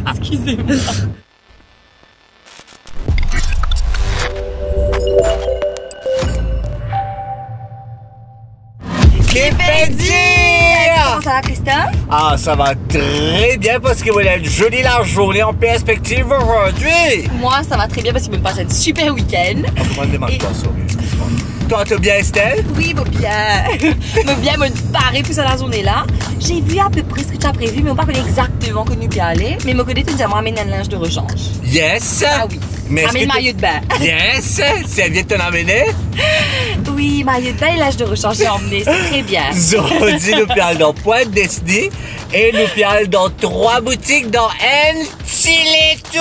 Excusez-moi. Que fait dire? Comment ça va, Christophe? Ah, ça va très bien parce que vous avez une jolie large journée en perspective aujourd'hui. Moi, ça va très bien parce qu'il me passe un super week-end. On demande toi, toi, tu bien, Estelle? Oui, va bien. Va bien me parer pour la journée-là. J'ai vu à peu près ce que tu as prévu, mais on ne connaît pas exactement que nous y aller. Mais me connaît, tu nous as amené un linge de rechange. Yes. Ah oui. Mais amène maillot de bain. Yes. C'est bien de te l'amener? Oui, maillot de bain et linge de rechange, j'ai emmené. C'est très bien. Aujourd'hui, nous parlons dans Pointe Disney et nous parlons dans 3 boutiques dans Enchileto.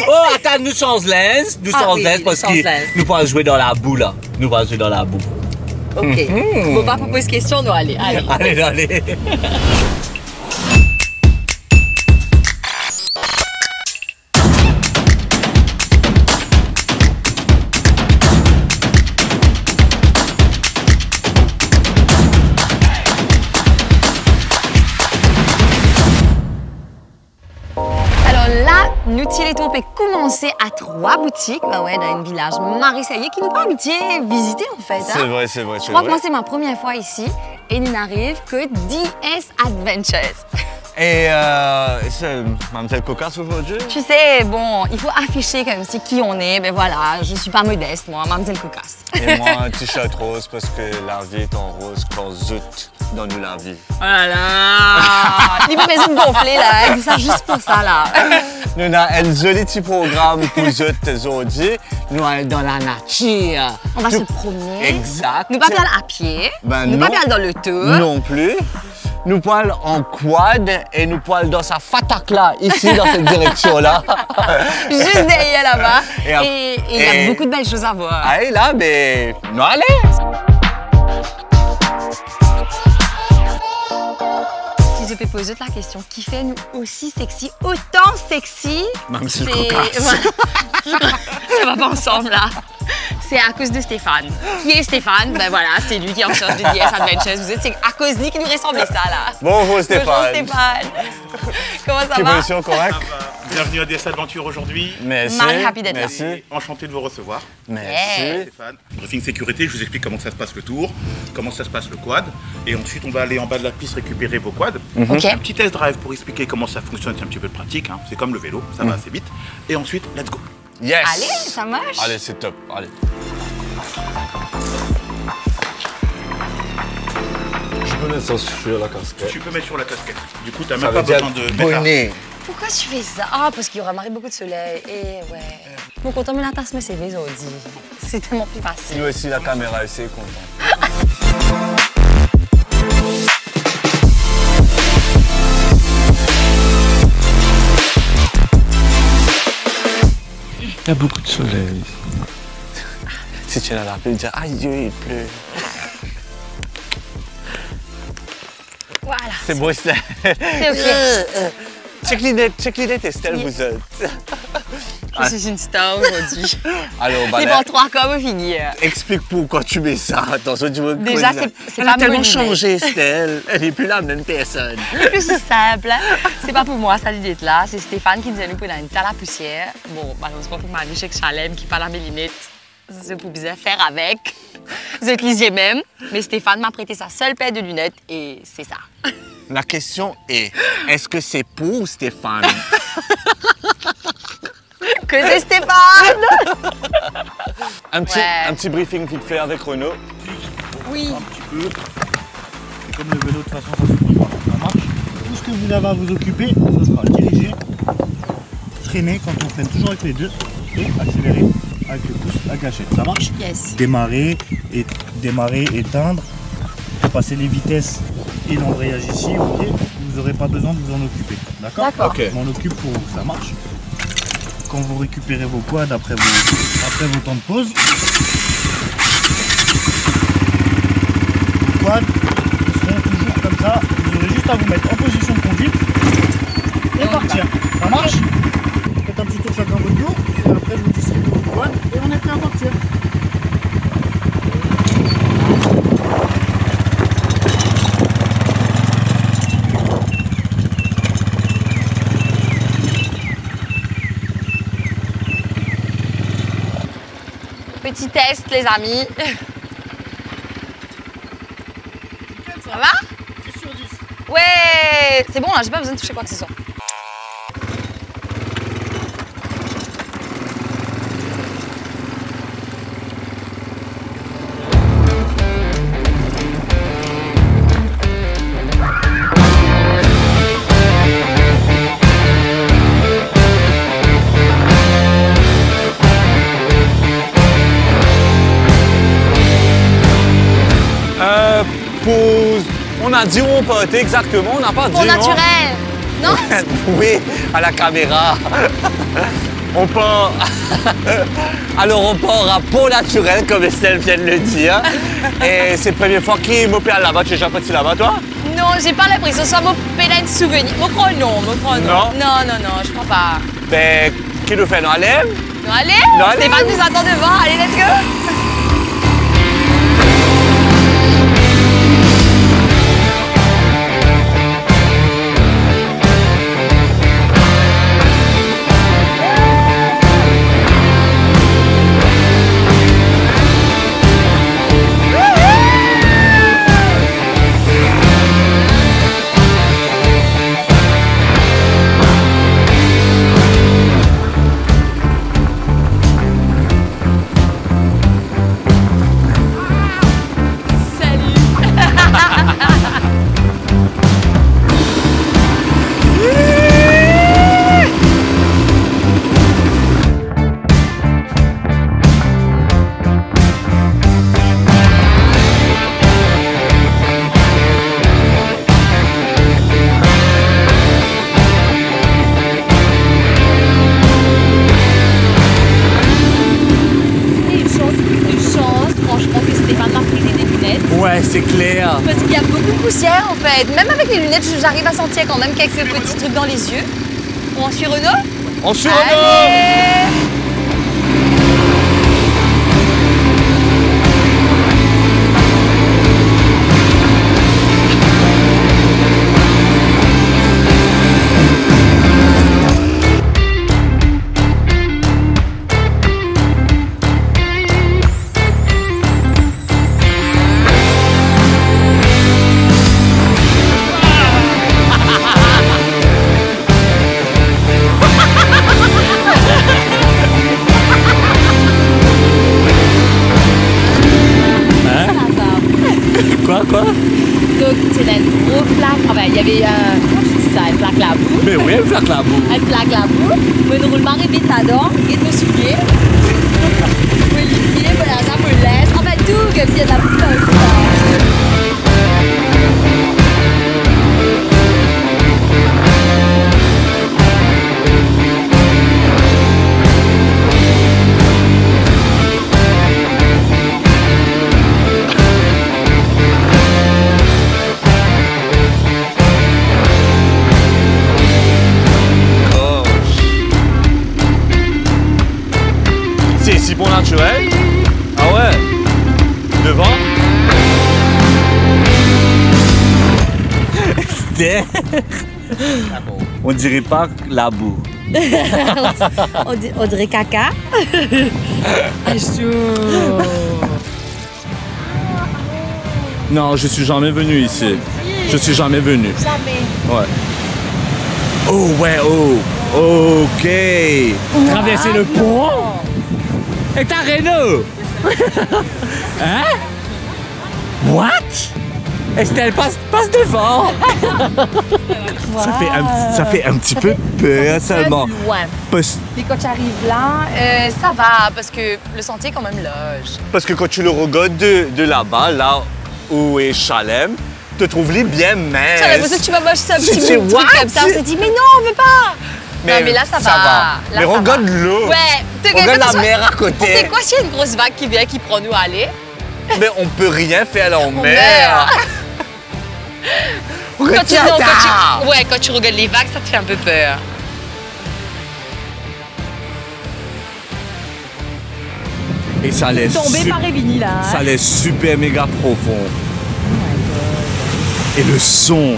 Oh, attends, nous sommes lens. Nous sommes lens parce que nous pouvons jouer dans la boue, là. Nous pouvons jouer dans la boue. OK. Bon, pas pour poser question, nous allez. Allez. Nous, Téléthon peut commencer à 3 boutiques, dans un village maraîcher qui nous pas habitué visiter en fait. C'est vrai, c'est vrai. Je crois que moi c'est ma première fois ici et il n'arrive que DS Adventures. Et c'est Mademoiselle Cocasse aujourd'hui? Tu sais, bon, il faut afficher comme si qui on est, mais voilà, je suis pas modeste moi, Mademoiselle Cocasse. Et moi un t-shirt rose parce que la vie est en rose quand zut donne-nous la vie. Oh là là! Il peut me gonfler là, il dit ça juste pour ça là. Nous avons un joli petit programme pour zut aujourd'hui. Nous allons dans la nature. On va se promener. Exact. Nous pas bien à pied. Nous pas bien dans le tour. Non plus. Nous parlons en quad et nous parlons dans sa fatak là, ici dans cette direction-là. Juste derrière là-bas. Et il y a beaucoup de belles choses à voir. Ah, et là, mais nous allons. Si je peux poser la question, qui fait nous aussi sexy, autant sexy? Mademoiselle Cocasse. Ça va pas ensemble là. C'est à cause de Stéphane. Qui est Stéphane? Ben voilà, c'est lui qui est en charge de DS Adventures. Vous êtes, c'est à cause de lui qui nous ressemblait ça là. Bonjour Stéphane. Bonjour Stéphane. Comment ça va? Position correcte? Bienvenue à DS Adventures aujourd'hui. Merci. Marie, happy d'être là. Merci. Enchanté de vous recevoir. Merci. Yeah. Stéphane. Briefing sécurité, je vous explique comment ça se passe le tour, comment ça se passe le quad. Et ensuite, on va aller en bas de la piste récupérer vos quads. Ok. Un petit test drive pour expliquer comment ça fonctionne, c'est un petit peu pratique. Hein. C'est comme le vélo, ça va assez vite. Et ensuite, let's go. Yes. Allez, ça marche. Allez, c'est top. Allez. Je peux mettre ça sur la casquette. Tu peux mettre sur la casquette. Du coup, t'as Ça même pas veut dire besoin de mettre la... bonnet. Pourquoi tu fais ça? Ah, parce qu'il y aura marré beaucoup de soleil. Et ouais. Bon, quand on met la tasse, mais c'est aujourd'hui. C'est tellement plus facile. Nous aussi, la caméra, c'est content. Il y a beaucoup de soleil. Si tu es là, tu dire aïe, il pleut. Voilà. C'est beau, Estelle. C'est ok. Check l'idée, Estelle, vous êtes. Je suis une star aujourd'hui. Alors, C'est pour 3 comme figure. explique pourquoi tu mets ça. Attention, tu veux Déjà, c'est Elle pas a tellement mon idée. changé, Estelle. Elle n'est plus la même personne. C'est plus simple. C'est pas pour moi, ça l'idée d'être là. C'est Stéphane qui nous a nous pris dans une telle à poussière. Bon, malheureusement, pour ma vie, chez Chalem qui parle à mes lunettes. C'est pour bien faire avec. Vous lisiez même. Mais Stéphane m'a prêté sa seule paire de lunettes et c'est ça. La question est, est-ce que c'est pour Stéphane? Que c'est Stéphane! Un Ouais. petit briefing vite fait avec Renaud. Oui. Un petit peu. Et comme le vélo, de toute façon, ça se pose pas, ça marche. Tout ce que vous avez à vous occuper, ça sera diriger, freiner quand on freine toujours avec les deux et accélérer avec le pouce à gâchette. Ça marche? Yes. Démarrer, éteindre, passer les vitesses et l'embrayage ici, ok? Vous n'aurez pas besoin de vous en occuper. D'accord? D'accord. Ok. Je m'en occupe pour vous, ça marche. Quand vous récupérez vos quads après vos temps de pause, vos quads seront toujours comme ça. Vous aurez juste à vous mettre en position de conduite et partir. Ça marche? Faites un petit tour chacun votre tour et après je vous distribue vos quads et on est prêt à partir. petit test, les amis. Ça va? 10 sur 10. Ouais, c'est bon, là, j'ai pas besoin de toucher quoi que ce soit. Pause. On a dit où on partait exactement, on n'a pas dit. Pour naturel, non? Oui, à la caméra. On part. Alors on part à Pont Naturel, comme Estelle vient de le dire. Et c'est la première fois qu'il m'opère là-bas. Tu es déjà parti là-bas, toi? Non, j'ai pas l'impression. Ça m'a plein de souvenirs. Me crois non, me crois non. Non, je crois pas. Ben, qui nous fait? Non, allez? Non, allez? Non, allez. Stéphane nous attend devant. Allez, let's go! Ouais, c'est clair. Parce qu'il y a beaucoup de poussière en fait. Même avec les lunettes, j'arrive à sentir quand même quelques petits trucs dans les yeux. On suit Renaud? On suit Renaud! Allez! Quoi? Donc, c'est un gros flaque. Enfin, il y avait un. Comment tu dis ça? Une plaque la boue. Mais oui, elle fait la boue. Une plaque la boue. Mais nous roulement vite là-dedans. Et de souliers. Me liquier, me la me laisse. En fait, tout, comme s'il y a de la boue dans le corps. C'est ici Pont Naturel? Ah ouais? Devant? C'était... On dirait pas la boue. On dirait caca. Ah, chaud. Non, je suis jamais venu ici. Je suis jamais venu. Jamais. Ouais. Oh ouais, oh. Ok. Traverser le pont? Et t'as Renaud? Hein? What? Estelle, passe devant. Ça fait un petit peu peur seulement. Loin. Parce- Mais quand tu arrives là, ça va, parce que le sentier est quand même loge. Parce que quand tu le regardes de là-bas, là où est Chalem, tu trouves les bien mince. J'ai l'impression que tu vas mâcher un petit C'est bout de truc what? comme ça. On s'est dit, mais non, on veut pas. Non, mais là, ça va. Là, mais ça regarde va. l'eau. Ouais. Regarde la mer à Tu sais côté. quoi, s'il y a une grosse vague qui vient, qui prend nous à aller? Mais on peut rien faire en mer. meurt. Quand tu, Regarde non, ça. quand tu regardes les vagues, ça te fait un peu peur. Et ça laisse. Tombé par Révigny, là. Hein? Ça laisse super méga profond. Et le son.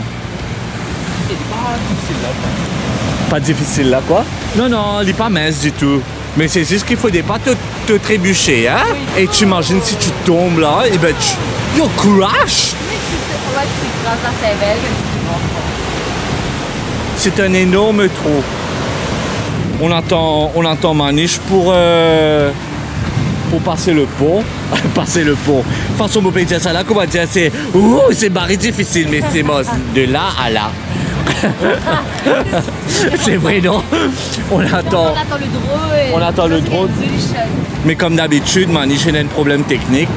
Pas difficile là, quoi? Non, il est pas mince du tout. Mais c'est juste qu'il ne faudrait pas te trébucher, hein? Et tu imagines si tu tombes là, et ben tu... You crash! C'est un énorme trou. On attend Maniche pour passer le pont. Passer le pont. De toute façon, on peut dire ça là, comment dire, c'est barré difficile, mais c'est moi, de là à là. C'est vrai, non? On attend le drone. On attend le drone. Mais comme d'habitude, Maniche a un problème technique.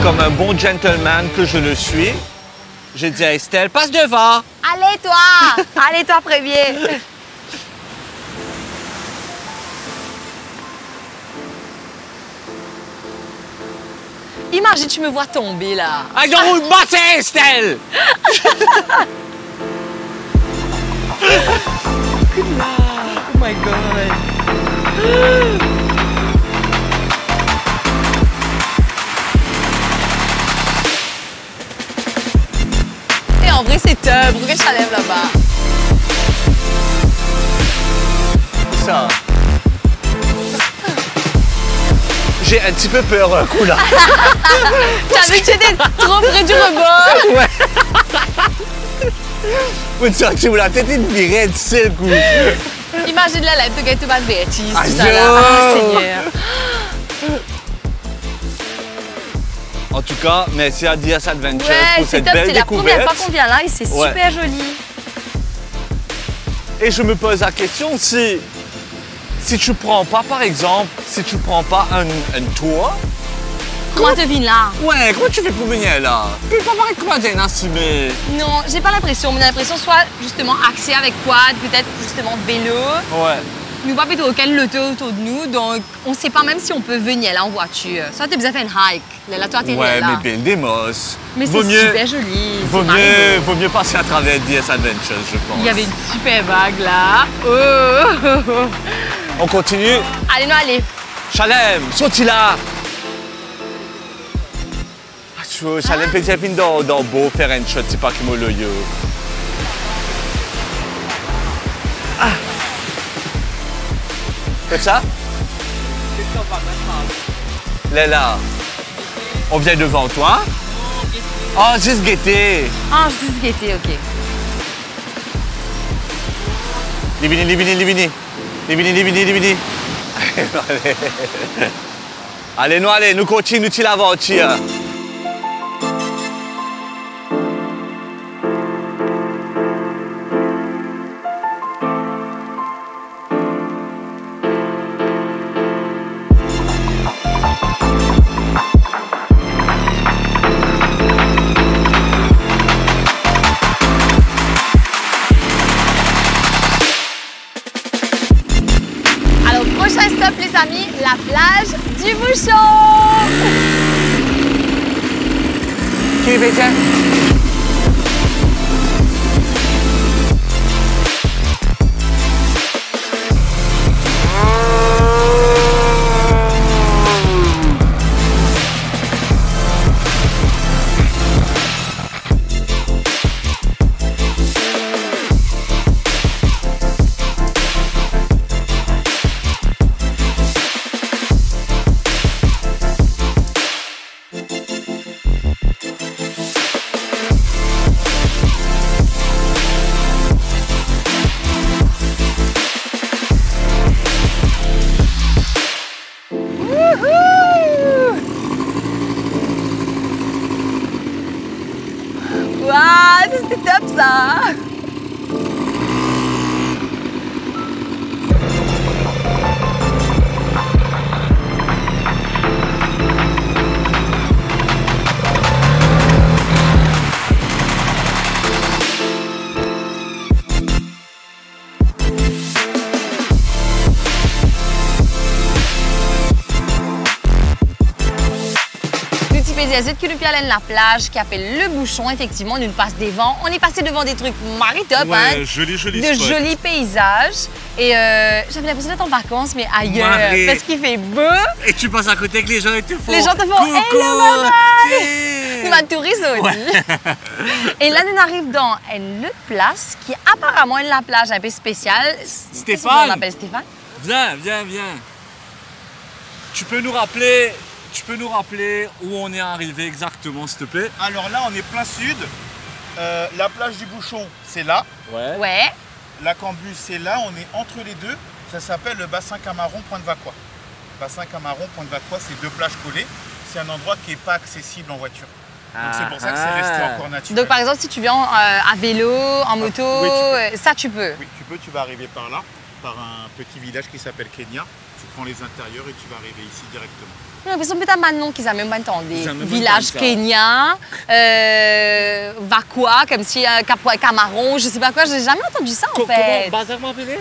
Comme un bon gentleman que je le suis, j'ai dit à Estelle, passe devant. Allez, toi! Allez, toi, premier! Imagine, tu me vois tomber, là. Ah, il roule matin, Estelle! Oh my God! Et en vrai, c'est top. Pourquoi je t'enlève là-bas? Ça. J'ai un petit peu peur, un coup là. T'as vu que j'étais trop près du rebord? Ouais. Oui, tu voulais la tête de virer, tu sais, le coup. Imagine la lettre que tu vas faire, cheese, Ah, tout ça là. Ah, Seigneur. En tout cas, merci à DS Adventures Ouais, pour c'est cette top. belle C'est la première découverte. fois qu'on vient là et c'est Ouais. super joli. Et je me pose la question si tu prends pas, par exemple, si tu prends pas un tour, Comment tu viens là? ouais, comment tu fais pour venir là? Tu peux pas parler comment t'es mais... Non, j'ai pas l'impression. Mais j'ai l'impression soit justement axé avec quad, peut-être justement vélo. Ouais. Nous pas plutôt aucun loto autour de nous, donc on sait pas même si on peut venir là en voiture. Soit tu as besoin de faire une hike. Là, toi, t'es Ouais, là. mais bien des mosses. Mais c'est super joli. Vaut c'est mieux, vaut mieux passer à travers DS Adventures, je pense. Il y avait une super vague là. Oh! On continue. Allez, nous allez. Chalem, sorti là. Ah, tu vois, Chalem fait fin dans beau faire un shot, c'est pas qui m'a le yo. Ah. Fais ça? Là. On vient devant toi. Oh, juste guetter. Ah, je dis gaieté, ok. Livini. Allez, nous continuons l'aventure. Alors, prochain stop, les amis, la plage du Bouchon. Qui fait ça? Waouh, c'était top ça. que nous allons la plage qui appelle le Bouchon. Effectivement, nous passe devant. On est passé devant des trucs maritop, Ouais, hein, joli de spot. jolis paysages. Et j'avais l'impression d'être en vacances, mais ailleurs, Marée. parce qu'il fait beau. Et tu passes à côté que les gens te font. Les gens te font coucou, hello, bye bye. t'sais. Nous va touriste aussi. Et là, nous arrivons dans une autre place qui apparemment est la plage un peu spéciale. Stéphane. On appelle Stéphane. Viens. Tu peux nous rappeler où on est arrivé exactement, s'il te plaît? Alors là, on est plein sud. La plage du Bouchon, c'est là. Ouais. La Cambus, c'est là. On est entre les deux. Ça s'appelle le bassin Camaron, Pointe Vacquois. Bassin Camaron, Pointe Vacquois, c'est deux plages collées. C'est un endroit qui n'est pas accessible en voiture. Donc c'est pour ça que c'est resté encore naturel. Donc par exemple, si tu viens à vélo, en moto, oui, ça tu peux. Oui, tu vas arriver par là, par un petit village qui s'appelle Kenya. Tu prends les intérieurs et tu vas arriver ici directement. J'ai l'impression peut-être maintenant qu'ils ont même entendu. Ils ont même Village pas kenyan, Vacquois, comme si Camaron, je sais pas quoi, j'ai jamais entendu ça en fait.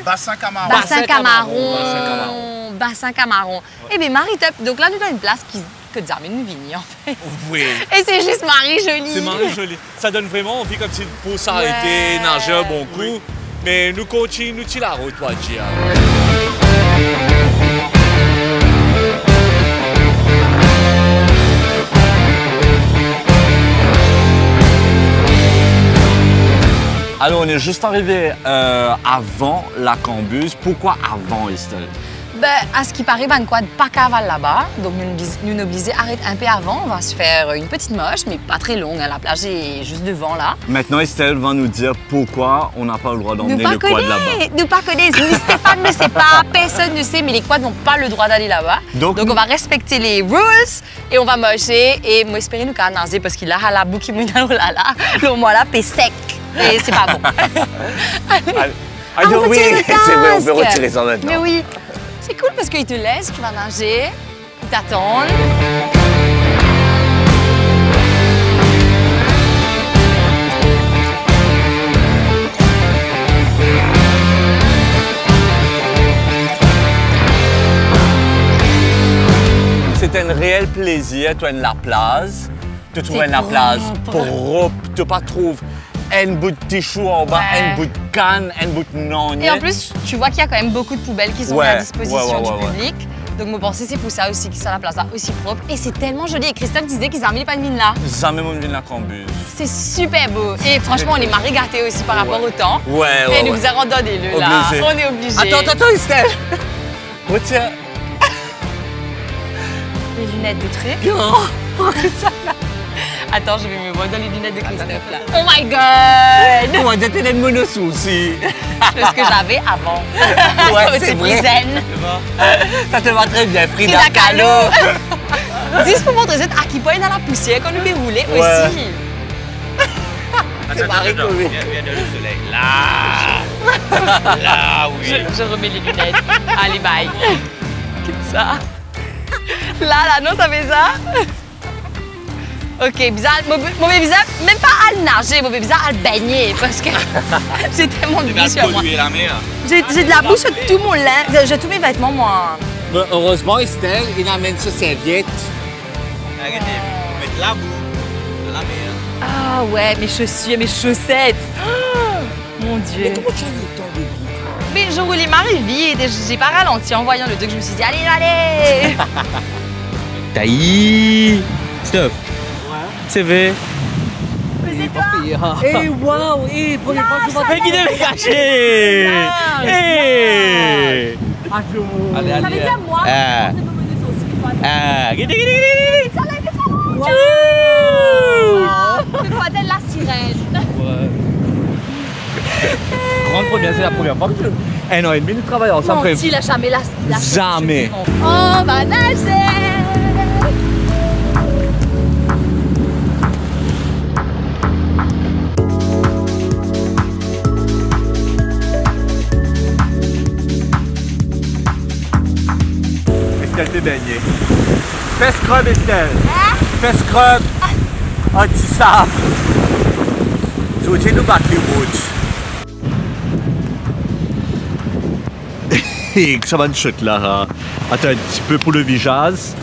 Bassin Camaron. Bassin Camaron. Camaron. Bassin Camaron. Eh bien, Marie Top, donc là, nous avons une place que nous amène une vigne en fait. Oui. Et c'est juste Marie jolie. C'est Marie jolie. Ça donne vraiment envie comme si pour s'arrêter, nager un bon coup. Oui. Mais nous continuons la route, toi, Gia. Alors, on est juste arrivé avant la Cambus. Pourquoi avant, Estelle? Ben, à ce qui paraît, ben quoi, pas cavale là-bas. Donc, nous obligés à arrêter un peu avant. On va se faire une petite moche, mais pas très longue. Hein. La plage est juste devant là. Maintenant, Estelle va nous dire pourquoi on n'a pas le droit d'emmener les quads là-bas. Nous pas connaissons. Ni Stéphane ne sait pas, personne ne sait, mais les quads n'ont pas le droit d'aller là-bas. Donc, on va respecter les rules et on va mocher. Et moi, espérer nous qu'à nager parce qu'il a la boucle qui là, le moi là, c'est sec. Et c'est pas bon. Alors, oui, c'est vrai, on peut retirer ça maintenant. Mais oui. C'est cool parce qu'ils te laissent, tu vas nager, ils t'attendent. C'était un réel plaisir, toi, de la plage. Tu trouves la plage propre, tu pas trouves un bout de tichou en bas, un bout de canne, un bout de non. Et en plus, tu vois qu'il y a quand même beaucoup de poubelles qui sont mises à disposition du public. Donc, mon pensée, c'est pour ça aussi qu'ils sont la place là aussi propre. Et c'est tellement joli. Et Christophe disait qu'ils ont mis les palmines là. Jamais mon vin la Cambus. C'est super beau. Et franchement, on est marré gâtés aussi par rapport au temps. Ouais. Et nous avons donné le là. On est obligés. Attends, Estelle. Retiens. Les lunettes de trait. Attends, je vais me voir dans les lunettes de Christophe là. Oh my god! On a des lunettes monosous aussi. C'est ce que j'avais avant. Ouais, c'est vrai. zen. Ça te va très bien, Frida Frida Kahlo. Kahlo. Juste pour montrer cette qui pointe dans la poussière quand nous déroulons aussi. C'est Marie Chloé. Viens dans le soleil. Là. Là, oui. Je remets les lunettes. Allez, bye. Qu'est-ce que ça? Là, non, ça fait ça? Ok, bizarre. Mauvais bizarre, même pas à nager, mauvais bizarre à baigner parce que j'ai tellement de vie sur moi. La mer. J'ai de la boue sur tout mon linge, j'ai tous mes vêtements, moi. Mais heureusement, Estelle, il amène sa serviette. Arrêtez, mettre la boue dans la mer. Ah ouais, mes chaussures, mes chaussettes. Oh, mon Dieu. Comment tu as eu le temps de goûter? Mais je roulais ma vite et j'ai pas ralenti en voyant le truc. Je me suis dit, allez. Taï. Stop. C'est vrai. Mais c'est toi. Eh, waouh. Eh, première fois que je vois qui devait cacher. Eh. Allez, Ça veut dire moi. C'est quoi d'être la sirène? Grande première, c'est la première fois que un an et demi, nous travaillons ensemble. Menti, là, jamais la Jamais. On va nager. Estelle t'es baignée. Fais scrub, Estelle. Fais scrub. Anti-sable. Soutiens-nous battre les routes. Ça va une chute là. Attends un petit peu pour le visage.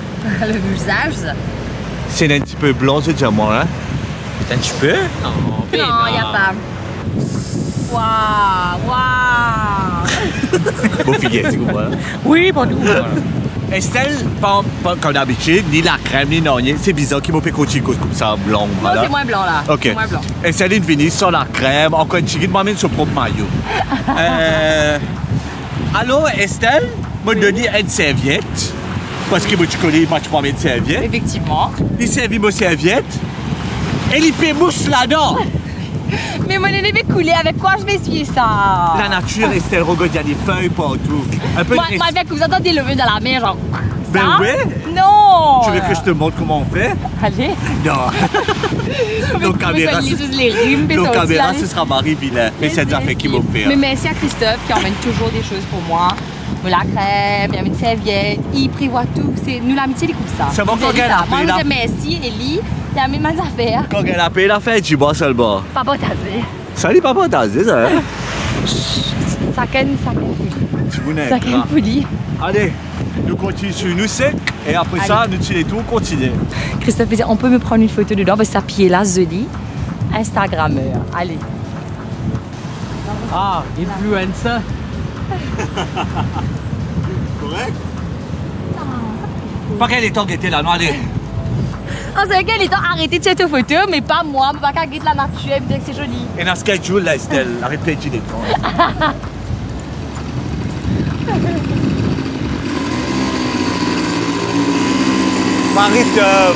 Le visage? C'est un petit peu blanc, c'est déjà moi, hein? Un petit peu? Non, il n'y a pas. Waouh, waouh. Beau figuier, c'est quoi? Oui, pas tout. Estelle, pas comme d'habitude, ni la crème, ni non, rien. C'est bizarre qu'il m'a fait cochicos comme ça, blanc. Non, Voilà. c'est moins blanc là. OK. C'est moins blanc. Estelle est venue sans la crème, encore une chiquette, m'amène son propre maillot. Allô, Estelle? M'a donné une serviette. Parce que moi, tu connais, moi, tu m'amènes une serviette. Effectivement. Il servit ma serviette. Et il fait mousse là-dedans. Mais mon élève est coulé, avec quoi je vais essuyer ça? La nature, Estelle, regarde, il y a des feuilles partout. Un peu Moi, de... avec que vous entendez lever dans la main, genre. Ben ça? ouais. Non! Tu veux que je te montre comment on fait? Allez. Non. Nos caméras, les rimes, nos caméras, ce sera Marie Villain. Mais c'est déjà fait qui m'a fait. Mais merci à Christophe qui emmène toujours des choses pour moi. La crème, il y a une serviette, il prévoit tout. Nous, l'amitié, il coupe ça. C'est bon, quand elle a moi, payé je la... dis merci, Ellie, il a mis mes affaires. Quand elle a payé la fête, tu bois seulement. Papa tasé. Salut, papa, t'as dit ça, hein? Ça canne Tu connais. Ça canne pouli. Allez, nous continuons sur nous sec. Et après Allez. ça, nous tirons tout, on continue. Christophe dit, on peut me prendre une photo dedans parce que ça pied là, joli. Instagrammeur. Allez. Ah, influencer. Correct? Pas qu'elle est temps qu'elle était là, non, allez. Ah, c'est vrai qu'elle est arrêtée de cette photo, mais pas moi. Je ne peux pas qu'elle la nature et me dire que c'est joli. Et dans ce schedule, là, Estelle, arrête de dire des temps. Marie-Theuve.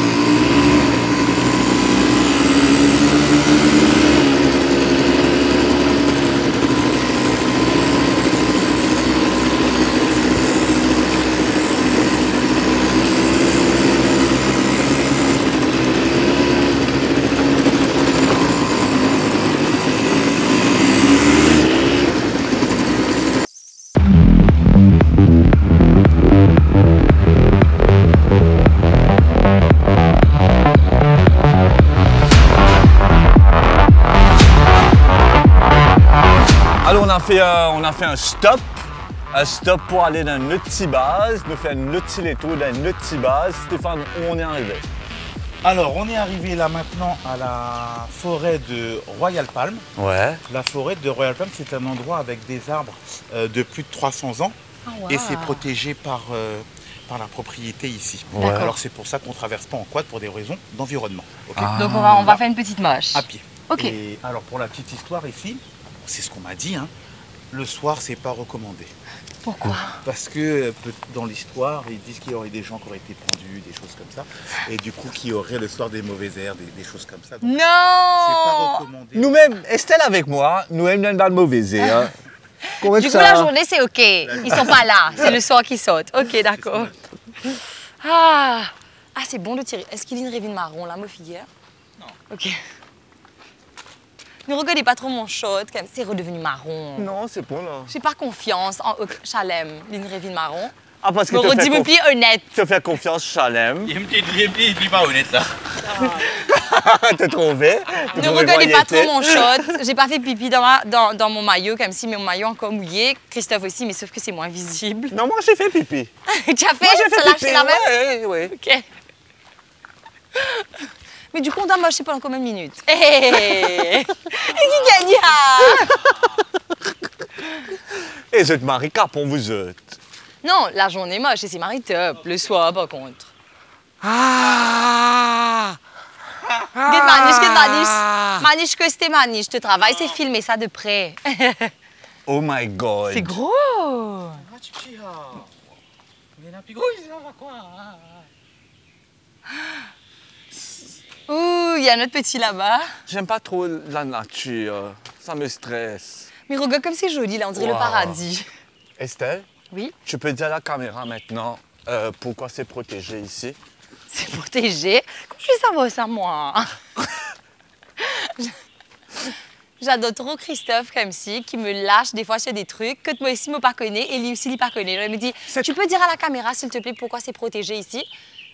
Alors on a fait un stop pour aller dans notre petite base, nous faire notre petit tour dans notre petite base. Stéphane, où on est arrivé? Alors, on est arrivé là maintenant à la forêt de Royal Palm. Ouais. La forêt de Royal Palm, c'est un endroit avec des arbres de plus de 300 ans. wow. Et c'est protégé par la propriété ici. D'accord. Alors, c'est pour ça qu'on ne traverse pas en quad pour des raisons d'environnement. Ok. Donc on va faire une petite moche. À pied. Ok. Et alors, pour la petite histoire ici, c'est ce qu'on m'a dit, hein, le soir, c'est pas recommandé. Pourquoi? Parce que dans l'histoire, ils disent qu'il y aurait des gens qui auraient été pendus, des choses comme ça. Et du coup, qu'il y aurait le soir des mauvaises airs, des choses comme ça. Donc, c'est pas Non! recommandé. Nous-mêmes, Estelle avec moi, nous-mêmes dans le mauvais air. Correct, Du coup, ça? la journée, c'est OK. Ils sont pas là. C'est le soir qu'ils sautent. OK, d'accord. Ah, c'est bon de tirer. Est-ce qu'il y a une révine marron, là, ma figure? Non. OK. Ne regardez pas trop mon shot, comme c'est redevenu marron. Non, c'est bon là. J'ai pas confiance en Chalem, une révine marron. Ah, parce que Me redis mon pied honnête. tu fais confiance Chalem. Il me pas honnête là. T'as trouvé? Ne regardez pas trop mon shot. J'ai pas fait pipi dans mon maillot, comme si mon maillot encore mouillé. Christophe aussi, mais sauf que c'est moins visible. Non, moi j'ai fait pipi. Tu as fait? Moi j'ai Ça fait lâché pipi. la main? Ouais, ouais. OK. Mais du coup, on doit mocher pendant combien de minutes? Et qui gagne? Et vous êtes Marie Capon, vous êtes. Non, la journée moche, et c'est Marie-Top. Le soir, par contre. Ah! Get maniche. Maniche que c'était maniche. Je te travaille, c'est filmer ça de près. Oh my God. C'est gros. Ouh, il y a notre petit là-bas. J'aime pas trop la nature. Ça me stresse. Mais regarde comme c'est joli, là, on dirait le Wow. paradis. Estelle, Oui, tu peux dire à la caméra maintenant pourquoi c'est protégé ici? c'est protégé. Comment je vais savoir ça, moi? J'adore trop Christophe comme si, qui me lâche des fois sur des trucs que moi aussi, je ne pas connais et lui aussi, il pas connaît. Il me dit, tu peux dire à la caméra, s'il te plaît, pourquoi c'est protégé ici?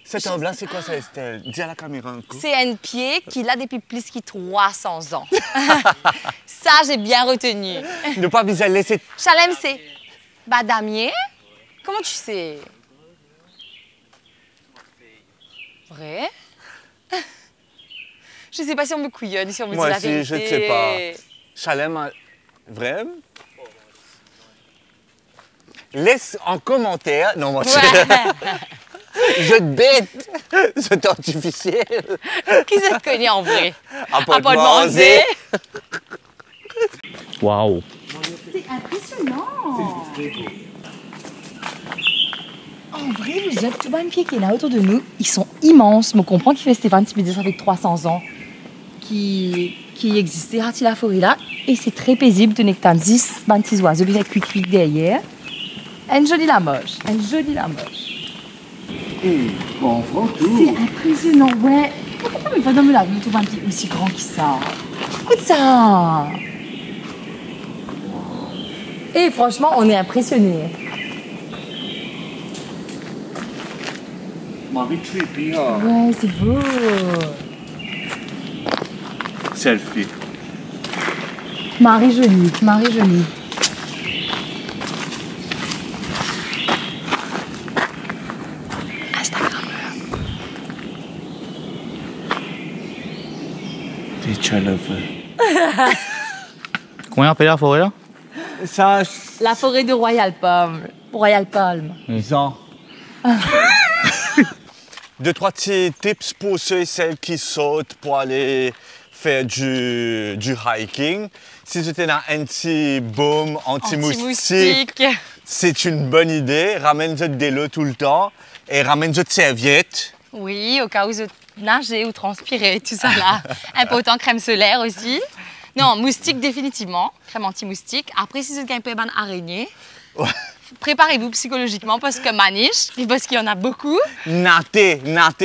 Cet homme-là, c'est quoi ça, Estelle? Dis à la caméra un coup. C'est un pied qu'il a depuis plus de 300 ans. Ça, j'ai bien retenu. Ne pas bien laisser. Chalem, c'est Badamier? Comment tu sais? Vrai? Je sais pas si on me couillonne, si on me Moi dit la aussi, vérité. je ne sais pas. Chalem, vrai? laisse en commentaire. Non, moi, Ouais. je te bête. C'est artificiel. Qui se connaît en vrai? À À pas demander. Waouh. C'est impressionnant. En vrai, vous êtes tout bon pied qui est là autour de nous. Ils sont immenses. Je comprends qu'il fait Stéphane Tipidis avec 300 ans qui existait à la forêt là. Et c'est très paisible de n'être 10 petits oiseaux avec cuic derrière. Une jolie lamoche. Une jolie lamoche. Bon, C'est impressionnant, ouais. Pourquoi il va dans la vie tout un petit aussi grand que ça? Écoute ça. Et franchement, on est impressionnés. Marie trippy, hein. Ouais, c'est beau. Selfie. Marie jolie, Marie jolie. T'es chaleureux. Combien on paye la forêt là? Ça, La forêt de Royal Palm. Royal Palm. Jean. 2-3 petits tips pour ceux et celles qui sautent pour aller faire du hiking. Si vous êtes dans un petit baume anti-moustique, c'est une bonne idée. Ramène-vous des lots tout le temps et ramène-vous de serviettes. Oui, au cas où vous nagez ou transpirez, tout ça là. Un peu autant crème solaire aussi. Non, moustique définitivement. Crème anti-moustique. Après, si vous êtes un peu ban araignée, préparez-vous psychologiquement parce que maniche, et parce qu'il y en a beaucoup. Natez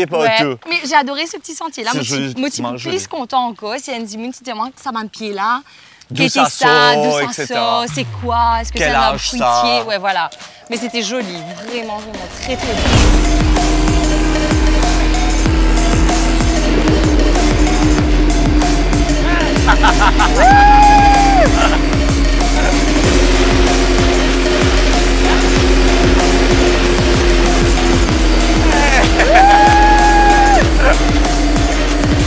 partout. Mais j'ai adoré ce petit sentier là. C'est joli, Moi, je suis plus content encore. C'est un dimanche qui te demande que ça m'a pied là. D'où ça d'où sort, ça etc. sort, c'est quoi, est-ce que Quel c'est un arbre âge fruitier? ça? Ouais, voilà. Mais c'était joli, vraiment, vraiment très, très beau.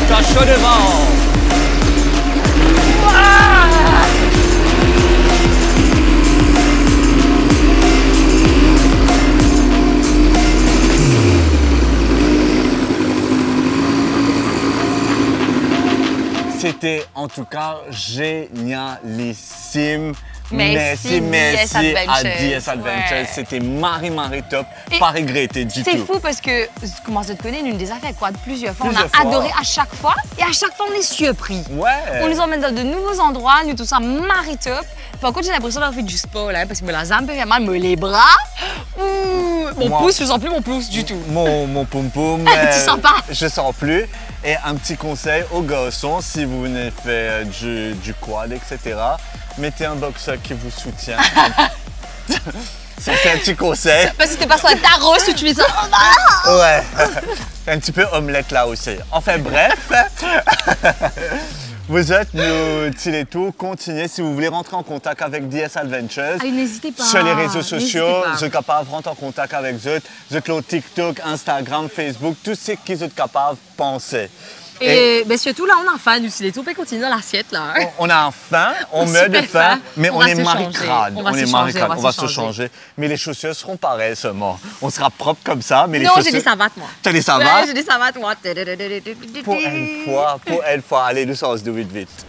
T'as chaud devant. C'était en tout cas génialissime. Merci, DS à Adventures. DS Adventures. Ouais. C'était Marie top, Et pas regretté du tout. C'est fou parce que, comment je te connais, nous déjà fait quoi plusieurs fois. Plusieurs on a fois. adoré à chaque fois et à chaque fois on est surpris. Ouais. On nous emmène dans de nouveaux endroits, nous tout ça Marie top. Par contre, j'ai l'impression d'avoir fait du sport là, parce que la jambe peut faire mal, mais les bras, mon Moi- pouce, je sens plus mon pouce du tout. Mon poum-poum. Tu sens pas? Je sens plus. Et un petit conseil aux garçons, si vous venez faire du quad, etc., mettez un boxeur qui vous soutient. C'est un petit conseil. Parce que t'es pas sur un tarot si tu es ça. Ouais. Un petit peu omelette là aussi. Enfin bref. Vous êtes nous Tileto, continuez si vous voulez rentrer en contact avec DS Adventures. Allez, n'hésitez pas. Sur les réseaux sociaux, N'hésitez pas. vous êtes capable de rentrer en contact avec eux. Vous êtes là TikTok, Instagram, Facebook, tout ce qu'ils êtes capable de penser. Et ben surtout là, on a faim, nous, les tout peut continuer dans l'assiette là. On a faim, on On meurt de super faim, faim. mais On on va est se maricrade. changer. On va se est changer, maricrade, on va on va se se changer. Mais les chaussures seront pareilles seulement. On sera propre comme ça, mais les Non, chaussures... j'ai des savates moi. T'as des Ouais, savates? j'ai des savates moi. Pour une fois, allez, nous on se vite vite.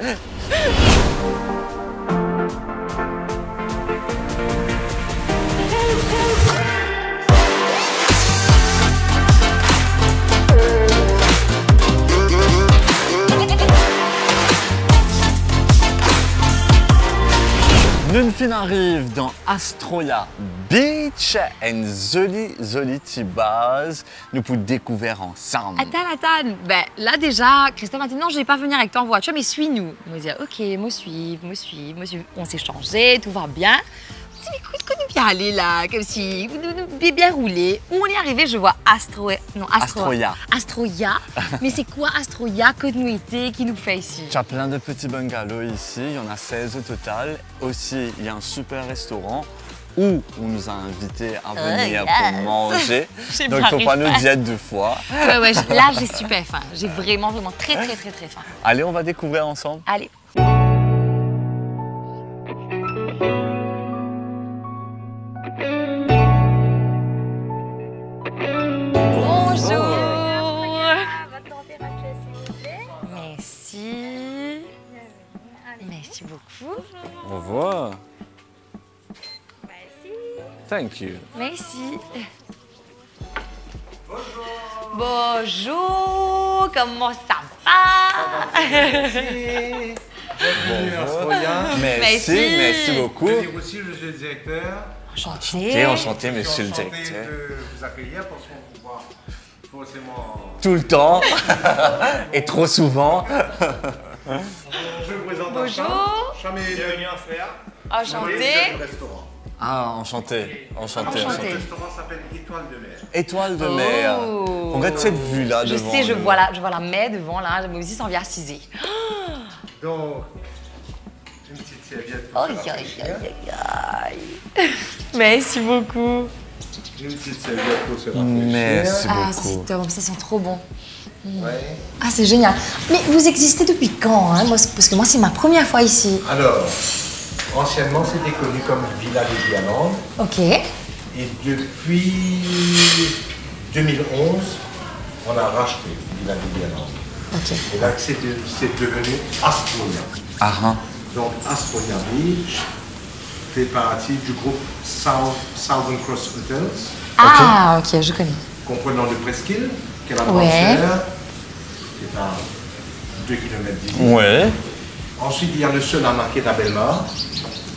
Nous arrive dans Astroya Beach, une jolie petite base. Nous pouvons découvrir ensemble. Attends. Ben là déjà, Christophe m'a dit non, je vais pas venir avec toi en voiture, mais suis-nous. On m'a dit ok, me suivre. On s'est changé, tout va bien. Je dis écoute, qu'on est bien allé là, comme si bien roulé. Où on est arrivé, je vois Astroya. Astroya. Mais c'est quoi Astroya que nous était, qui nous fait ici? Il y a plein de petits bungalows ici, il y en a 16 au total. Aussi, il y a un super restaurant où on nous a invités à venir yes. pour manger. J'ai Donc il ne faut pas faim. nous dire deux fois. Ouais, là j'ai super faim. J'ai vraiment très faim. Allez, on va découvrir ensemble. Allez. Merci beaucoup. Au revoir. Thank you. Merci. Bonjour, comment ça va? Merci beaucoup. Je veux dire aussi, je suis le directeur. Enchanté. Enchanté, monsieur le Enchanté directeur. de vous accueillir parce qu'on peut voir forcément. Tout le temps et trop souvent. Je vous présente Bonjour. Cham est devenu un frère. Enchanté. Le restaurant. Ah, enchanté. Enchanté. Enchanté. Le restaurant s'appelle Étoile de mer. Étoile de mer. On regarde cette vue-là Je devant. sais, je nous. vois la mer devant là, mais aussi s'en vient assisé. Donc, une petite serviette pour Aïe, se aïe, rafraîchir. aïe, aïe. Merci beaucoup. Une petite serviette pour se rafraîchir. Merci Ah, ça beaucoup. c'est top, ça sent trop bon. Ouais. Ah, c'est génial. Mais vous existez depuis quand hein? Parce que moi, c'est ma première fois ici. Alors, anciennement, c'était connu comme Villa des Diamantes. Ok. Et depuis 2011, on a racheté Villa des Diamantes. Ok. Et là, c'est devenu Astronia. Ah, hein. Donc, Astronia Beach fait partie du groupe Southern Cross Hotels, Ah, ok, je connais. comprenant le Presqu'île, qui est la Ouais. branche qui est à 2 km d'ici. Ouais. Ensuite, il y a le Solana qui est à Belmar,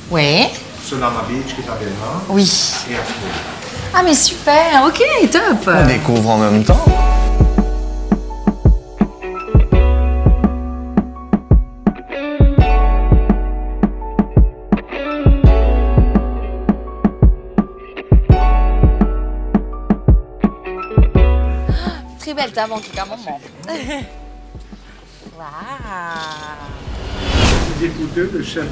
Ouais. Solana Beach qui est à Belmar, Oui. et Astronia. Ah, mais super. Ok, top. On découvre en même temps. Très belle table en tout cas, maman. Waouh. Vous écoutez le chef.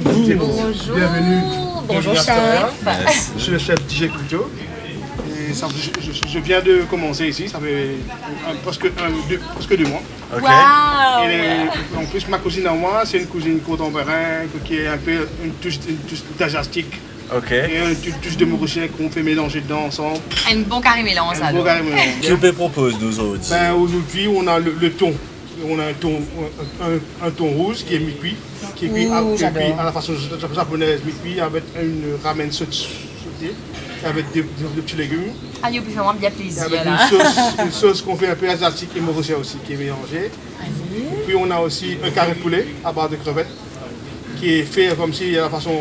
Bonjour. Bienvenue. Bonjour, chef. Je suis le chef DJ Couteau. Et je viens de commencer ici, ça fait presque 2 mois. Waouh. Et en plus, ma cousine à moi, c'est une cousine contemporaine qui est un peu une touche d'asiatique Ok. et une touche de mauricien qu'on fait mélanger dedans ensemble. Un bon carré mélange, Un beau alors. carré mélange. Que propose nous autres? Ben, aujourd'hui, on a le thon. On a un thon rouge qui est mi-cuit, qui est cuit Ouh, qui est cuit j'adore. à la façon japonaise, mi-cuit, avec une ramen sautée, avec des petits légumes. Ah, il fait vraiment bien Et plaisir, avec là. une sauce qu'on fait un peu asiatique et mauricien aussi, qui est mélangée. Puis on a aussi un carré de poulet à base de crevettes, qui est fait comme si à la façon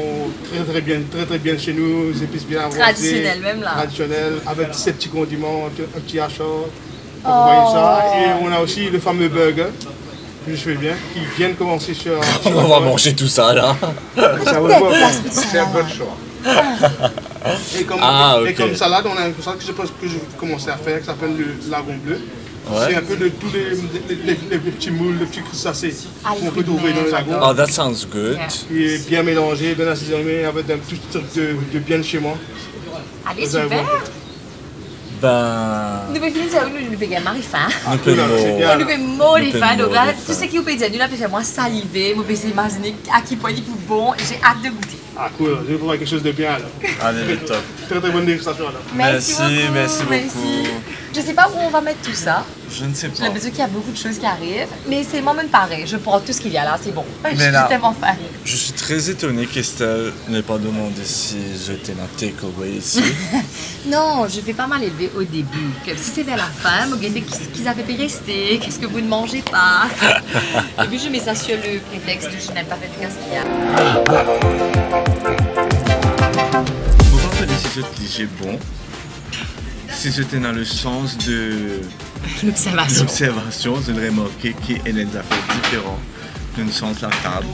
très bien chez nous, les épices bien arrosées. Traditionnel même, là. Traditionnel, avec ces petits condiments, un petit hachard. Vous voyez ça. Et on a aussi le fameux burger, que je fais bien, qui vient de commencer sur... On va manger tout ça là. Ça vaut le coup. C'est un bon choix. Et comme, Ah, ok. et comme salade, on a une salade que je commençais à faire qui s'appelle le lagon bleu. Ouais. C'est un peu de tous les petits moules, les petits crustacés Ah, les qu'on peut fruits de trouver dans mer, le lagon. Oh, that sounds good. Yeah. Qui est bien mélangé, bien assaisonné, avec un petit truc de bien de chez moi. Allez, Vous allez super. voir. Ben. Nous pouvons finir ça, nous pouvons gagner Marifin. Un peu de Là, c'est mots. bien. Nous pouvons mourir Nous fin. pouvons Donc là, mourir tout faim. ce qui vous peut dire, nous là, peut faire moi saliver, moi peux imaginer à qui point il est plus bon. J'ai hâte de goûter. Ah cool, je vais trouver quelque chose de bien là. Allez, le top. Très bonne dégustation là. Merci beaucoup. Je sais pas où on va mettre tout ça. Je ne sais J'ai pas. l'impression qu'il y a beaucoup de choses qui arrivent. Mais c'est moi-même pareil. Je prends tout ce qu'il y a là, c'est bon. Je suis là- tellement fan. Je suis très étonné qu'Estelle n'ait pas demandé si j'étais un takeaway ici. Non, je vais pas mal élever au début. Que si c'est vers la fin, vous regardez qu'ils avaient pu rester, qu'est-ce que vous ne mangez pas. Et puis je mets ça sur le prétexte de je n'aime pas faire de gaspillage. Pourquoi te dire si ce est bon? Si c'était dans le sens de L'observation. l'observation, je l'aurais remarqué qu'il y a des affaires différentes d'un sens la table.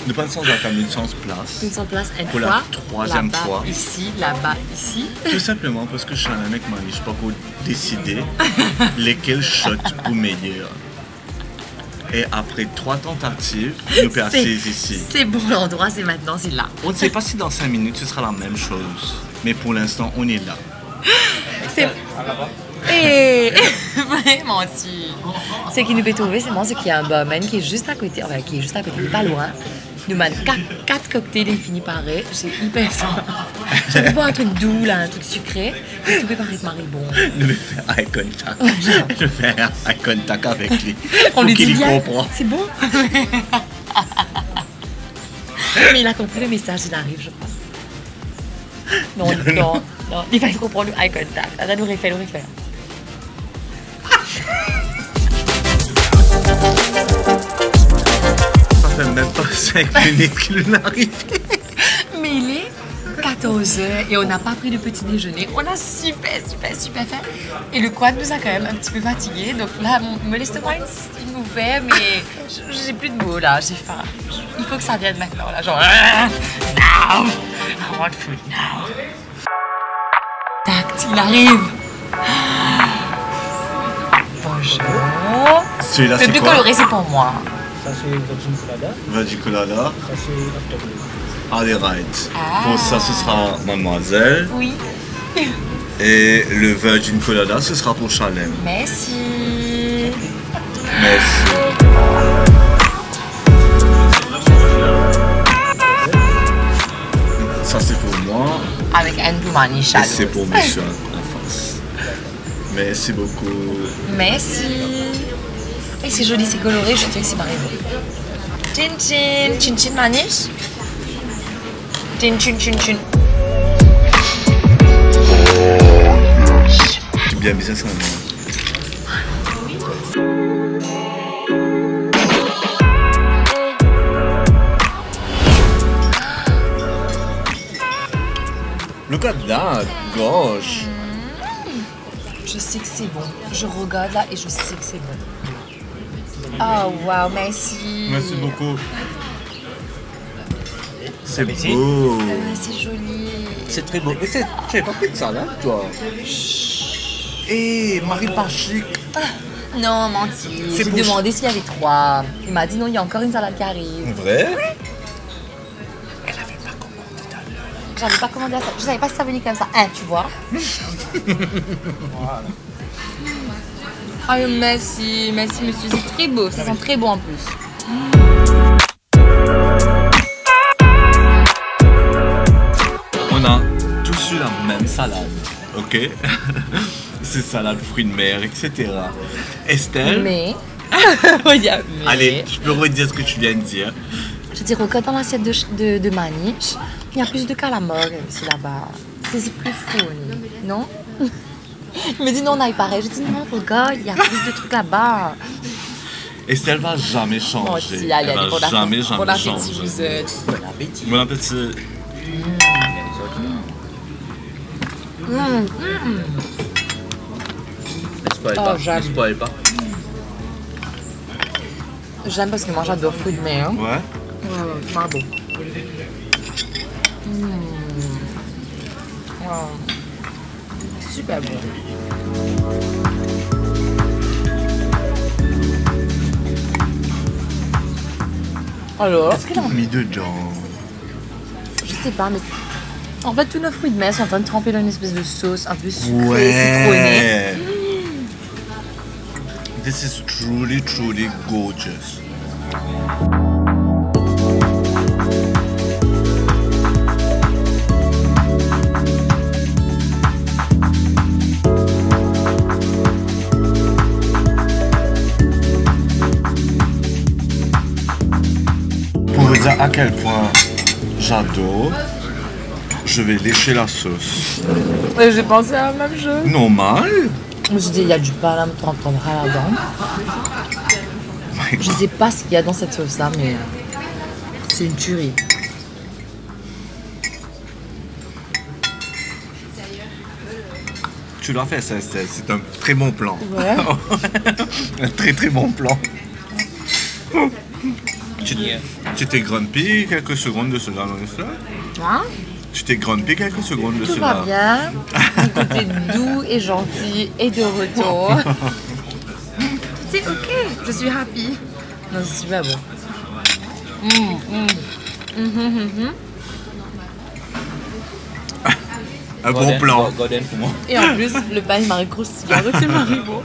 Ne pas le sens la table, mais le sens place. Une seule place, une Pour fois. la troisième là-bas, fois. Ici, là-bas, ici. Tout simplement parce que je suis un mec, man, je ne pas pour décider lesquels shots pour meilleur. Et après 3 tentatives, nous sommes assis ici. C'est bon l'endroit, c'est maintenant, c'est là. On ne sait pas si dans 5 minutes ce sera la même chose. Mais pour l'instant, on est là. C'est... Et vraiment, ce qui nous peut trouver, c'est moi, c'est qu'il y a un barman qui est juste à côté, enfin, qui est juste à côté, pas loin. Il nous mène 4 cocktails infinis pareils. C'est hyper sympa. J'aimerais boire un truc doux, là, un truc sucré. Et tout peut paraître maribon. Je vais faire eye contact. Je vais faire eye contact avec lui. On lui Pour qu'il dit y bien. comprend. C'est bon. Mais il a compris le message, il arrive, je pense. Non. Il va comprendre le eye contact. Attends, nous refaire. Ça fait même pas 5 minutes qu'il arrive. Mais il est 14h et on n'a pas pris de petit déjeuner. On a super faim. Et le quad nous a quand même un petit peu fatigués. Donc là, mon estomac, il m'ouvert, mais j'ai plus de mots là, j'ai faim. Il faut que ça vienne maintenant là, genre now, I want food now. Tac, il arrive. Bonjour. Celui-là, Le c'est plus quoi? coloré, c'est pour moi. Ça, c'est Virgin Colada. Virgin Colada. Ça, c'est October. Allez, right. Ah. Pour ça, ce sera Mademoiselle. Oui. Et le Virgin Colada, ce sera pour Chalem. Merci. Merci. Ça, c'est pour moi. Avec Andrew Mani Et Shadows. c'est pour monsieur en face. Merci beaucoup. Merci. Et c'est joli, c'est coloré, je sais que c'est Marivaux. Chin chin, chin chin manish. Chin chin chin chin. C'est bien bizarre ça. Look at that, gosh. Je sais que c'est bon. Je regarde là et je sais que c'est bon. Oh wow, merci. Merci beaucoup. C'est beau. C'est joli. C'est très beau. Mais tu n'avais pas pris de ça là, toi? Hé, Marie Pachic. Non, menti. J'ai pour- demandé s'il y avait 3. Il m'a dit non, il y a encore une salade qui arrive. Vrai? J'avais pas commandé à ça. Je savais pas si ça venait comme ça. Hein, tu vois. Voilà. Ah, merci monsieur. C'est très beau. Ça sent très bon en plus. On a tous eu la même salade, ok? C'est salade, fruits de mer, etc. Estelle, Mais. Il y a mais. allez, tu peux redire ce que tu viens de dire. Je dis, regarde dans l'assiette de Maniche, il y a plus de calamars aussi là-bas. C'est plus fou, non? Il me dit non, on aille pareil. Je dis non, regarde, il y a plus de trucs là-bas. Estelle va jamais changer. Bon, si, allez, Elle bon va jamais appétit, bon appétit, changer. vous êtes. Bon appétit. Oh, j'aime. spoil pas. J'aime parce que moi j'adore fruits de mer. Ouais. Bravo. Wow. Super bon. Alors, Qu'est-ce qu'elle a mis dedans? je sais pas, mais en fait tous nos fruits de mer sont en train de tremper dans une espèce de sauce un peu sucrée, citronnée. Ouais. This is truly, truly gorgeous. Pour vous dire à quel point j'adore, je vais lécher la sauce. J'ai pensé à la même chose. Normal. Je me suis dit, il y a du pain t'entendras là-dedans. Je sais pas ce qu'il y a dans cette sauce-là, mais c'est une tuerie. Tu l'as fait ça, Estelle. C'est un très bon plan. Ouais. Un très très bon plan. Tu t'es grumpy quelques secondes de cela, non, Estelle? Hein? Tu t'es grumpy quelques secondes de Tout cela. va bien. Mon côté doux et gentil est de retour. C'est ok, je suis happy. Non, c'est super bon. Un bon plan. Et en plus, le pain il m'a croustillant, donc c'est Marivaux.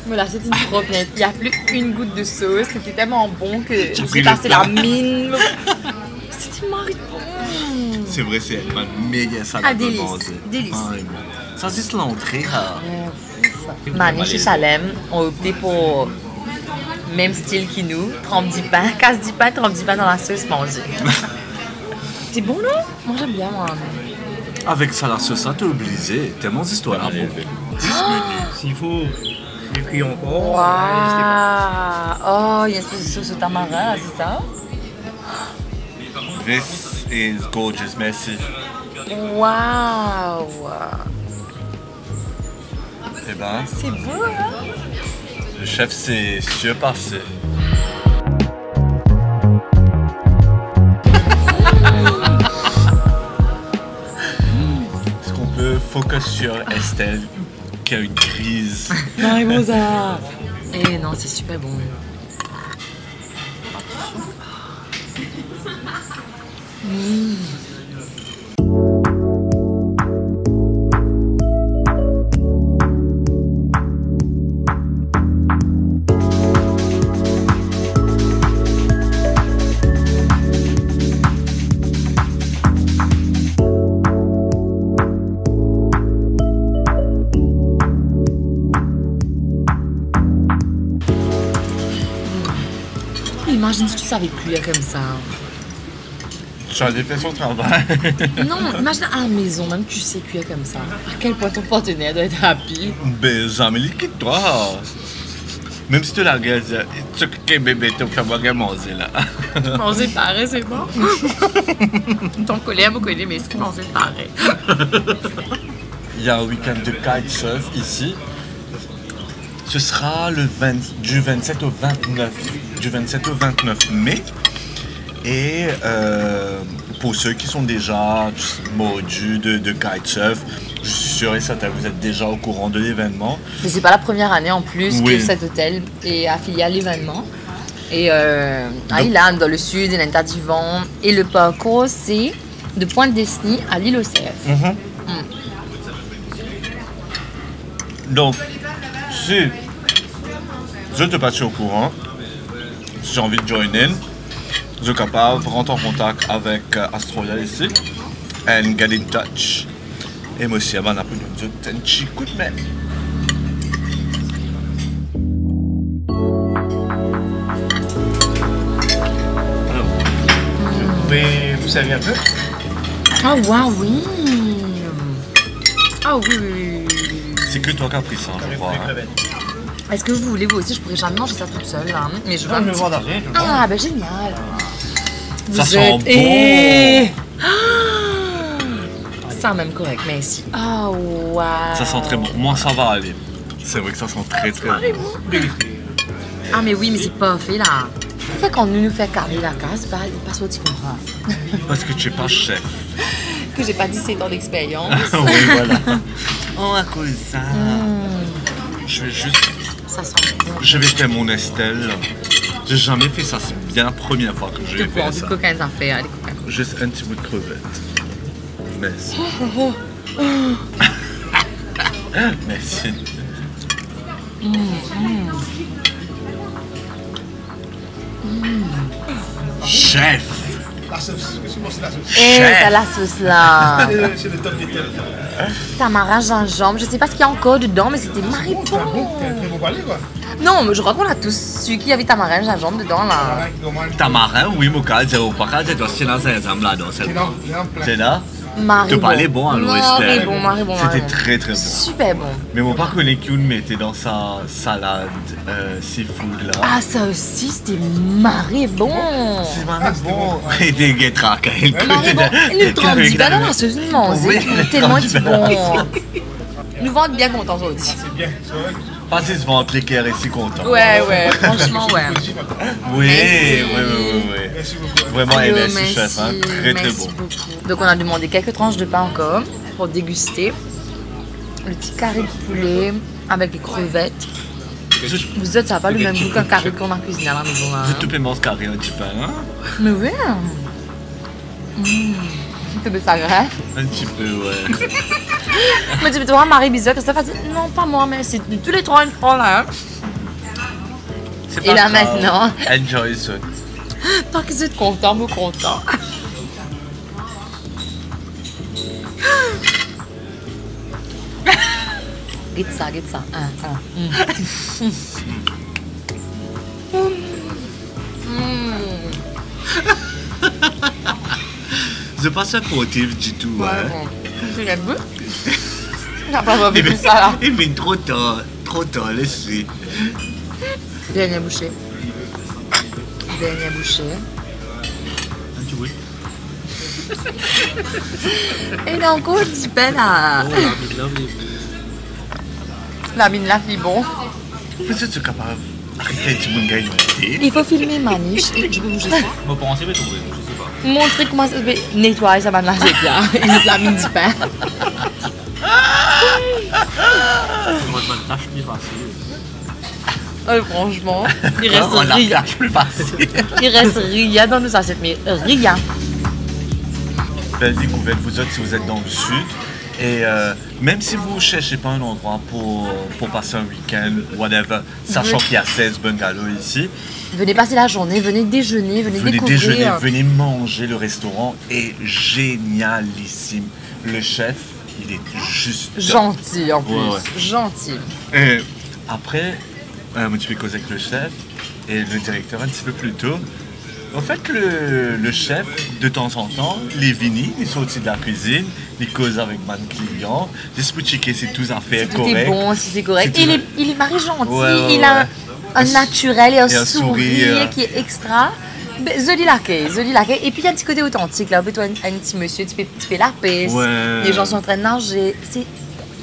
Voilà, c'était une propre. Il n'y a plus une goutte de sauce. C'était tellement bon que j'ai pris passé le la temps. mine. C'était Marivaux. C'est vrai, c'est ma meilleure salade de délice, base. délice. Ay, ça, c'est l'entrée. Mani chez Salem ont opté pour Même style que nous. Trempe 10 pains, casse 10 pains, trempe 10 pains dans la sauce, manger. C'est bon, non? Moi, j'aime bien, moi. Avec ça, la sauce, ça t'es obligé. Tellement d'histoires là. S'il faut, les cuits encore. Waouh! Oh, il y a une espèce de sauce au tamarin, là, c'est ça? This is gorgeous, merci. Waouh! Eh ben, C'est beau, hein? le chef s'est surpassé. Est-ce qu'on peut focus sur Estelle qui a une crise? Marie-Mozart! Eh non, c'est super bon. Imagine si tu savais cuire comme ça. J'allais faire son travail. Non, imagine à la maison, même tu sais cuire comme ça. À quel point ton partenaire doit être happy. Ben, jamais liquide toi. Même si tu la regardes, tu sais bébé, tu fais boire manger là. Manger pareil, c'est bon. Ton collègue me connaît, mais est-ce que manger pareil? Il y a un week-end de kitesurf ici. Ce sera du 27 au 29 mai. Et pour ceux qui sont déjà mordus de kitesurf, je suis sûr et certain que vous êtes déjà au courant de l'événement. Mais c'est pas la première année en plus Oui. que cet hôtel est affilié à l'événement. Et à Ilan, dans le sud, il y a un tas d'Ivan. Et le parcours, c'est de Pointe-Desny à l'île aux Cerfs. Donc, si je te passe au courant, si j'ai envie de join in, je suis capable de rentrer en contact avec Astroya ici and get in touch. Et moi aussi, avant d'apprendre un petit coup de main. Alors, vous pouvez vous servir un peu? Ah, waouh, oui! Ah, oui, oui, oui, oui. C'est que toi qui as pris ça, je crois. Hein. Est-ce que vous voulez, vous aussi? Je pourrais jamais manger ça toute seule, là. Mais je veux Non, un je vais petit- voir d'argent. Ah, ben génial! Ça Vous sent êtes- bon. Eh! Ça, même correct, merci. Ah, waouh! Ça sent très bon. Moi, ça va aller. C'est vrai que ça sent très très bon. Ah, mais oui, mais c'est pas fait, là. Fait qu'on nous fait carrer la case, pas ce que tu comprends. Parce que tu n'es pas chef. Que j'ai pas 17 ans d'expérience. Oui, voilà. Oh, à cause de ça. Je vais juste. Ça sent bon. Je vais faire mon Estelle. J'ai jamais fait ça. C'est bien la première fois que je Tu vais prends faire du ça. coquin à faire, des coquins. Juste un petit bout de crevette. Merci. Merci. Chef! La sauce, qu'est-ce que c'est la sauce? Eh, t'as la sauce là. C'est le top des tels. Tamarin, gingembre, je sais pas ce qu'il y a encore dedans, mais c'était marré C'est un bon, bon. c'est un très bon palais quoi. Non, mais je crois qu'on a tous su qu'il y avait tamarin, gingembre dedans là. Tamarin, oui, mon cas, c'est au pas c'est dans ce là, dans C'est cette. là, plein. C'est là? Maré Tu bon. parlais bon alors, Maré Estelle. bon, maré bon, maré C'était bon. très très bon. Super bon. Mais mon père connaît Kyun mettait dans sa salade seafood là. Ah, ça aussi, c'était maré bon. C'est vraiment bon. Et des guêtres, il Maré bon. Et le trempe du pain dans la sauce de manger. Oui, le Tellement trempe du c'est pain. bon. Nous vendons bien contents aussi. C'est bien, c'est vrai. Passer ce ventre l'équerre et si content. Ouais, ouais, franchement, ouais. Oui, Merci. oui. Merci beaucoup. Vraiment, Allô, et merci chef, hein. Très très merci bon. beaucoup. Donc on a demandé quelques tranches de pain encore pour déguster. Le petit carré de poulet avec les crevettes. Vous êtes, ça n'a pas le même goût qu'un carré qu'on a cuisiné à la maison. Là, Je hein. te paiement ce carré un petit peu, hein. Mais oui. Tu peux ça grave. Un petit peu, ouais. Mais tu peux te voir Marie Bizot, que ça fait non, pas moi, mais c'est tous les trois une fois là. C'est Et pas là grave. maintenant, Enjoy ça. tant que vous êtes content, moi content. Get ça. C'est pas supportif du tout. Ouais, Hein. bon. C'est la boue. J'ai pas envie de ça là. Il vient trop tard, laisse-le. Dernière bouchée. Dernière bouchée. Tu vois. Et il a encore un petit peu là. La mine là, c'est bon. Vous êtes capable d'arrêter de me gagner. Il faut filmer Maniche. Et je peux bouger ça. Moi, pour penser, mais tomber, je sais pas. Montrer comment ça se fait nettoyer sa banane là, c'est bien. Et mettre la mine du pain. Moi, je me tâche plus facile. Franchement, il reste On la rien. tâche plus facile. Il reste rien dans nos assiettes, mais rien. Belle découverte, vous autres, si vous êtes dans le sud. Et même si vous ne cherchez pas un endroit pour passer un week-end, whatever, sachant qu'il y a 16 bungalows ici, Venez passer la journée, venez déjeuner, venez venez découvrir. déjeuner, venez manger. Le restaurant est génialissime. Le chef, il est juste Gentil en plus, Ouais, ouais. gentil. Et après, moi, tu peux causer avec le chef et le directeur un petit peu plus tôt. En fait, le chef, de temps en temps, il est venu, il est sorti de la cuisine, il cause avec mon client, juste pour checker si tout à fait Tout correct. est bon, si c'est correct. Si tout Il est marré gentil, Ouais, il a un Un naturel et un sourire. sourire qui est extra. Joli laquais. Et puis il y a un petit côté authentique là. Toi, un petit monsieur, tu fais la paix. Ouais. Les gens sont en train de nager. C'est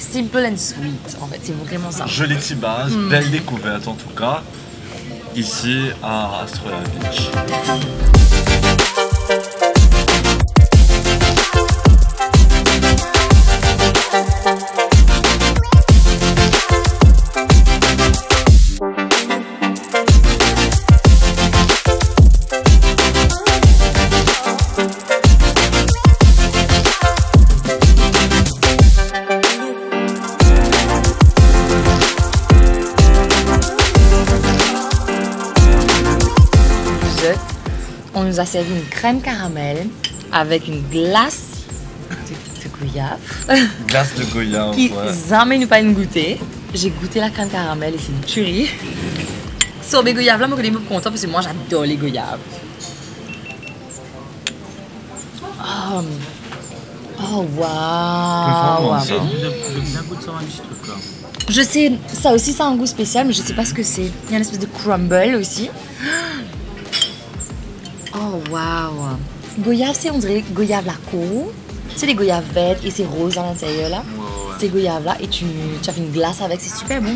simple and sweet en fait. C'est vraiment ça. Jolie petite base, belle découverte en tout cas, ici à Astoria Beach. On nous a servi une crème caramel avec une glace de goyave Glace de goyave, qui ouais. jamais nous pas une goûter. J'ai goûté la crème caramel et c'est une tuerie. Sur mes goyaves là, moi je suis content parce que moi j'adore les goyaves. Oh, waouh! Ça. J'ai bien goût de ça, un petit truc là. Je sais, ça aussi ça a un goût spécial, mais je sais pas ce que c'est. Il y a une espèce de crumble aussi. Oh waouh! Goyave, c'est on dirait goyave la cour. C'est les goyaves vertes et c'est rose à l'intérieur là. Ces goyaves là et tu as fait une glace avec, c'est super bon.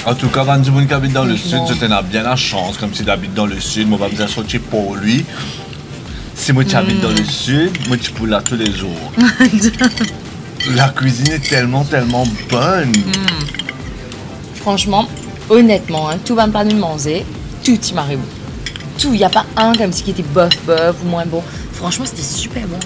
En tout cas, quand tu habites dans le sud, je t'en as bien la chance. Comme si tu habites dans le sud, moi, je vais bien sortir pour lui. Si moi, tu habites dans le sud, moi, tu peux là tous les jours. La cuisine est tellement bonne. Franchement, honnêtement, hein, tout va me pas nous manger, tout y m'arrive. Tout, il n'y a pas un comme si qui était bof ou moins bon. Franchement, c'était super bon.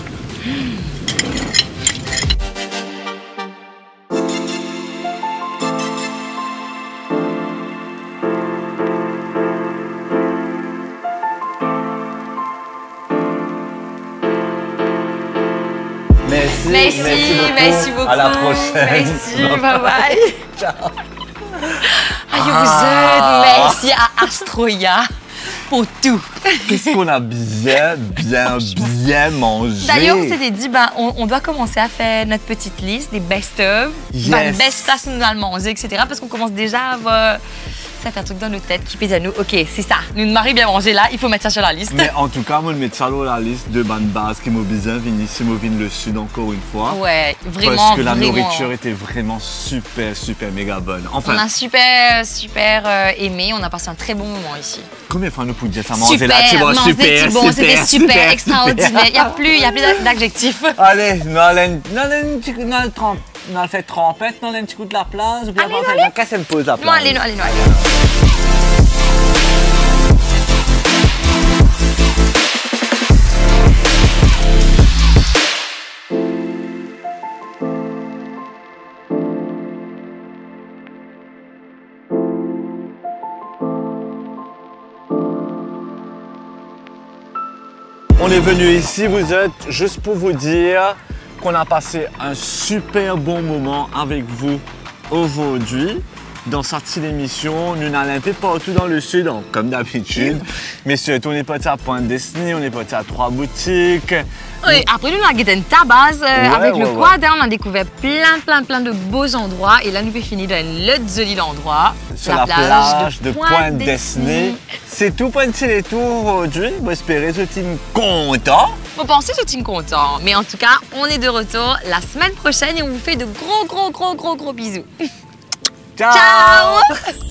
Merci beaucoup. À la prochaine. Merci, bye bye. Ciao. Merci à Astroya pour tout. Qu'est-ce qu'on a bien mangé. D'ailleurs, on s'était dit, ben, on doit commencer à faire notre petite liste des best-of, Yes. best places où nous allons manger, etc. Parce qu'on commence déjà à avoir un truc dans nos têtes qui pèse à nous. OK, c'est ça. Nous ne marie bien manger là, il faut mettre ça sur la liste. Mais en tout cas, moi, je mets ça dans la liste de bonnes bases qui m'ont bien venu si je viens le sud encore une fois. Ouais, vraiment, Parce que la vraiment. nourriture était vraiment super méga bonne. Enfin, On a super aimé, on a passé un très bon moment ici. combien de fois nous pouvons dire ça manger Super, là, tu vois, manger super, tout bon, c'était super, extraordinaire. Il n'y a plus d'adjectifs. Allez, nous allons faire trompette, nous allons un petit coup de la place, ou bien Allez, on va casser une pause à Non, place. allez. On est venu ici, vous êtes, juste pour vous dire qu'on a passé un super bon moment avec vous aujourd'hui. dans sortie d'émission, nous n'allons un peu partout dans le sud, donc, comme d'habitude. Mais surtout, on est parti à Pointe-Destinée, on est parti à 3 boutiques. Oui, après, nous, on a guetté une tabasse avec le ouais. quad. On a découvert plein de beaux endroits. Et là, nous pouvons finir dans un autre joli endroit. Sur la plage de Pointe-Destinée. C'est tout pour un petit tour aujourd'hui. J'espère que vous êtes contents. Faut penser que je suis content. Mais en tout cas, on est de retour la semaine prochaine et on vous fait de gros bisous. Ciao! Ciao